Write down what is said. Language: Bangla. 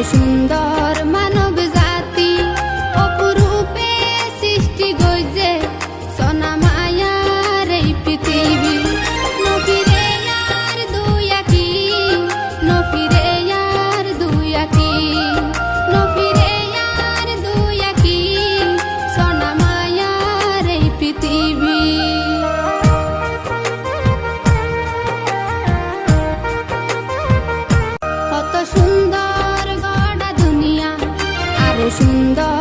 সুন্দর মানব জাতি অপরূপে সৃষ্টি গইছে সোনা মায়ার এই পৃথিবী নফিরে আর দুই আঁকি নফিরে আর দুই আঁকি নফিরে আর দুই আঁকি সোনা মায়ার এই পৃথিবী কত সুন্দর গড়া দুনিয়া আরো সুন্দর